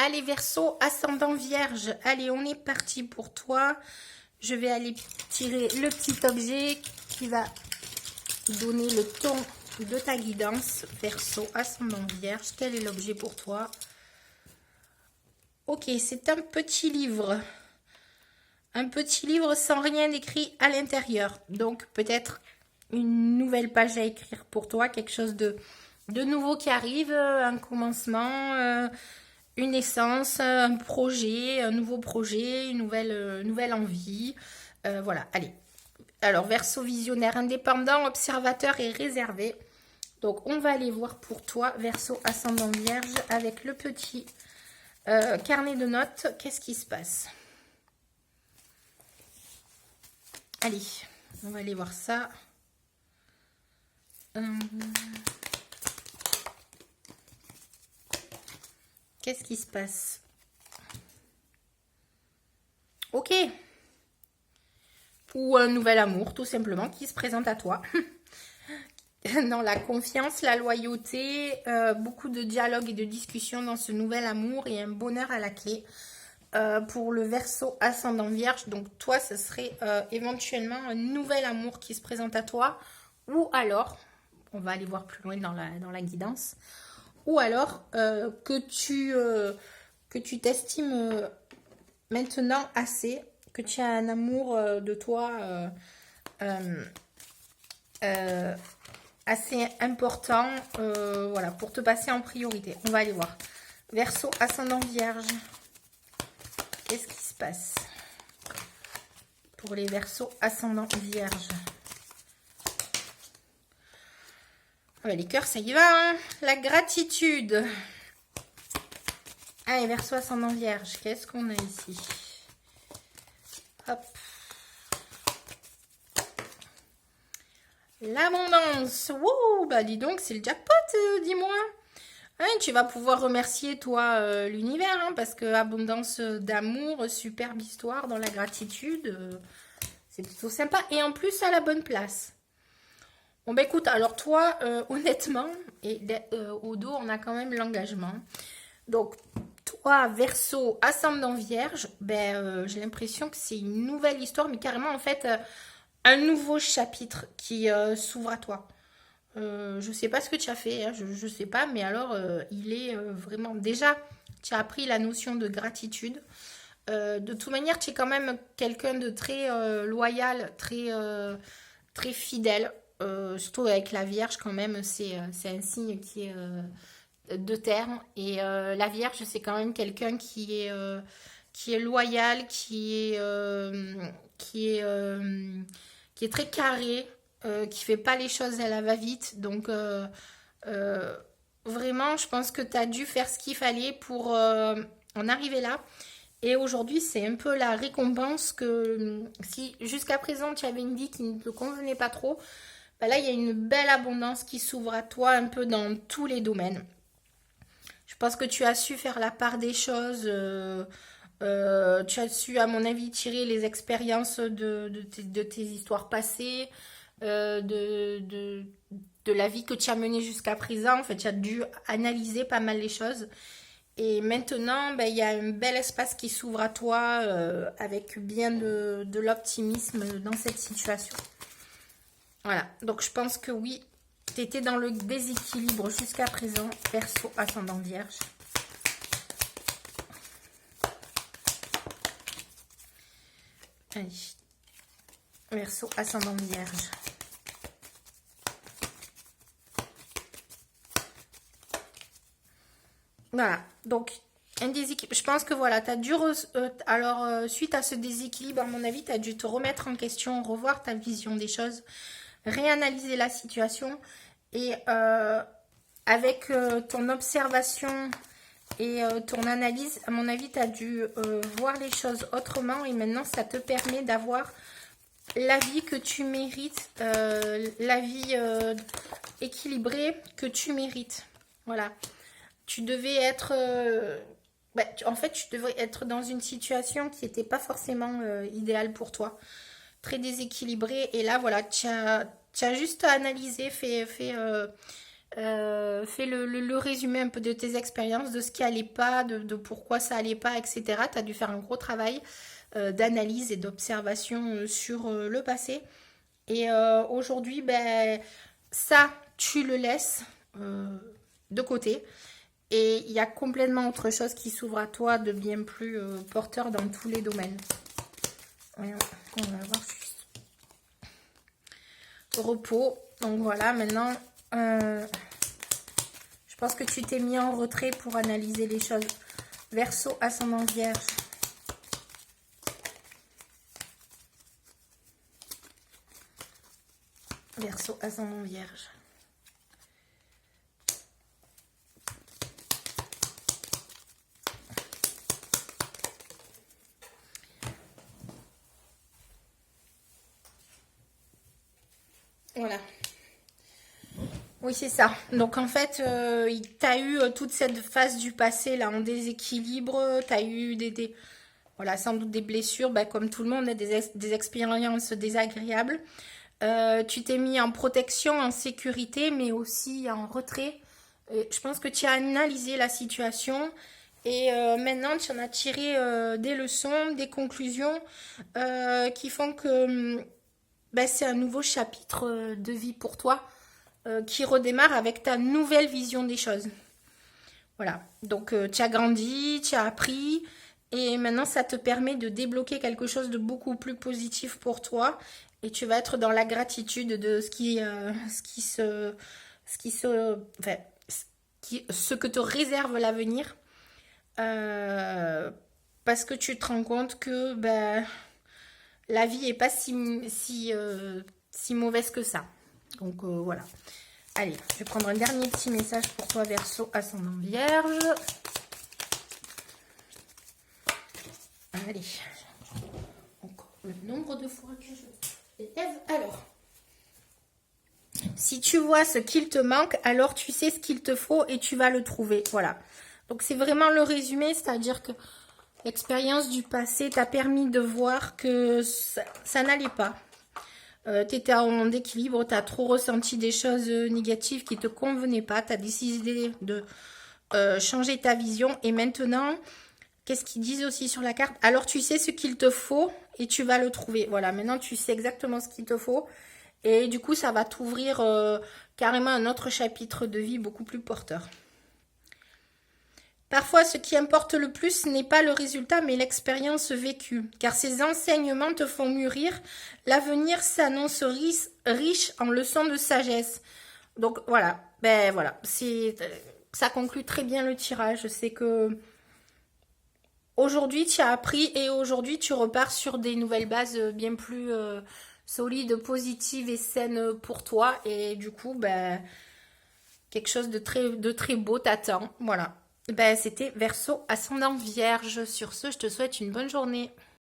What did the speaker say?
Allez, Verseau, ascendant Vierge. Allez, on est parti pour toi. Je vais aller tirer le petit objet qui va donner le ton de ta guidance. Verseau, ascendant Vierge. Quel est l'objet pour toi? Ok, c'est un petit livre. Un petit livre sans rien écrit à l'intérieur. Donc, peut-être une nouvelle page à écrire pour toi. Quelque chose de nouveau qui arrive. Un commencement, une naissance, un projet, un nouveau projet, une nouvelle envie. Voilà, allez. Alors, Verseau visionnaire indépendant, observateur et réservé. Donc, on va aller voir pour toi, Verseau ascendant Vierge, avec le petit carnet de notes. Qu'est-ce qui se passe? Allez, on va aller voir ça. Qu'est-ce qui se passe? Ok. Ou un nouvel amour, tout simplement, qui se présente à toi. Dans la confiance, la loyauté, beaucoup de dialogue et de discussion dans ce nouvel amour et un bonheur à la clé. Pour le Verseau ascendant Vierge, donc toi, ce serait éventuellement un nouvel amour qui se présente à toi. Ou alors, on va aller voir plus loin dans la guidance. Ou alors que tu t'estimes maintenant assez, que tu as un amour de toi assez important, voilà, pour te passer en priorité. On va aller voir. Verseau ascendant Vierge. Qu'est-ce qui se passe pour les Verseaux ascendant Vierge? Ah bah, les cœurs, ça y va, hein. La gratitude. Allez, Verseau ascendant Vierge, qu'est-ce qu'on a ici? Hop. L'abondance. Wouh, bah dis donc, c'est le jackpot, dis-moi. Hein, tu vas pouvoir remercier, toi, l'univers, hein, parce que abondance d'amour, superbe histoire dans la gratitude, c'est plutôt sympa. Et en plus, à la bonne place. Bon, bah écoute, alors toi, honnêtement, et au dos, on a quand même l'engagement. Donc, toi, Verseau, ascendant Vierge, ben, j'ai l'impression que c'est une nouvelle histoire, mais carrément, en fait, un nouveau chapitre qui s'ouvre à toi. Je sais pas ce que tu as fait, hein, je sais pas, mais alors, il est vraiment... Déjà, tu as appris la notion de gratitude. De toute manière, tu es quand même quelqu'un de très loyal, très fidèle. Surtout avec la Vierge, quand même, c'est un signe qui est de terre. Et la Vierge, c'est quand même quelqu'un qui est loyal, qui est très carré, qui fait pas les choses à la va-vite. Donc, euh, vraiment, je pense que tu as dû faire ce qu'il fallait pour en arriver là. Et aujourd'hui, c'est un peu la récompense que si jusqu'à présent tu avais une vie qui ne te convenait pas trop, bah là, il y a une belle abondance qui s'ouvre à toi un peu dans tous les domaines. Je pense que tu as su faire la part des choses. Tu as su, à mon avis, tirer les expériences de tes histoires passées, de la vie que tu as menée jusqu'à présent. En fait, tu as dû analyser pas mal les choses. Et maintenant, ben, il y a un bel espace qui s'ouvre à toi avec bien de l'optimisme dans cette situation. Voilà, donc je pense que oui, tu étais dans le déséquilibre jusqu'à présent, Verseau ascendant Vierge. Allez, Verseau ascendant Vierge. Voilà, donc un déséquilibre. Je pense que voilà, tu as dû. Suite à ce déséquilibre, à mon avis, tu as dû te remettre en question, revoir ta vision des choses, réanalyser la situation et avec ton observation et ton analyse, à mon avis, tu as dû voir les choses autrement et maintenant, ça te permet d'avoir la vie que tu mérites, la vie équilibrée que tu mérites. Voilà. Tu devais être... en fait, tu devrais être dans une situation qui n'était pas forcément idéale pour toi. Très déséquilibrée. Et là, voilà, tu as juste analysé, fait Fais le résumé un peu de tes expériences, de ce qui allait pas, de pourquoi ça allait pas, etc. Tu as dû faire un gros travail d'analyse et d'observation sur le passé. Et aujourd'hui, ben, ça, tu le laisses de côté. Et il y a complètement autre chose qui s'ouvre à toi de bien plus porteur dans tous les domaines. Voyons, on va voir juste. Repos. Donc voilà, maintenant, je pense que tu t'es mis en retrait pour analyser les choses. Verseau, ascendant Vierge. Verseau, ascendant Vierge. Voilà. Oui, c'est ça. Donc, en fait, tu as eu toute cette phase du passé là en déséquilibre. Tu as eu voilà, sans doute des blessures, bah, comme tout le monde, des expériences désagréables. Tu t'es mis en protection, en sécurité, mais aussi en retrait. Je pense que tu as analysé la situation et maintenant tu en as tiré des leçons, des conclusions qui font que bah, c'est un nouveau chapitre de vie pour toi qui redémarre avec ta nouvelle vision des choses. Voilà, donc tu as grandi, tu as appris et maintenant ça te permet de débloquer quelque chose de beaucoup plus positif pour toi et tu vas être dans la gratitude de enfin, ce que te réserve l'avenir parce que tu te rends compte que ben, la vie est pas si mauvaise que ça. Donc voilà. Allez, je vais prendre un dernier petit message pour toi, Verseau, ascendant Vierge. Allez, encore le nombre de fois que je lève. Alors, si tu vois ce qu'il te manque, alors tu sais ce qu'il te faut et tu vas le trouver. Voilà. Donc, c'est vraiment le résumé, c'est-à-dire que l'expérience du passé t'a permis de voir que ça n'allait pas. Tu étais en déséquilibre, tu as trop ressenti des choses négatives qui ne te convenaient pas, tu as décidé de changer ta vision et maintenant, qu'est-ce qu'ils disent aussi sur la carte? Alors tu sais ce qu'il te faut et tu vas le trouver. Voilà, maintenant tu sais exactement ce qu'il te faut et du coup ça va t'ouvrir carrément un autre chapitre de vie beaucoup plus porteur. Parfois, ce qui importe le plus n'est pas le résultat, mais l'expérience vécue. Car ces enseignements te font mûrir. L'avenir s'annonce riche en leçons de sagesse. Donc voilà, ben voilà, ça conclut très bien le tirage. C'est que aujourd'hui tu as appris et aujourd'hui tu repars sur des nouvelles bases bien plus solides, positives et saines pour toi. Et du coup, ben quelque chose de très beau t'attend. Voilà. Ben, c'était Verseau, ascendant Vierge. Sur ce, je te souhaite une bonne journée.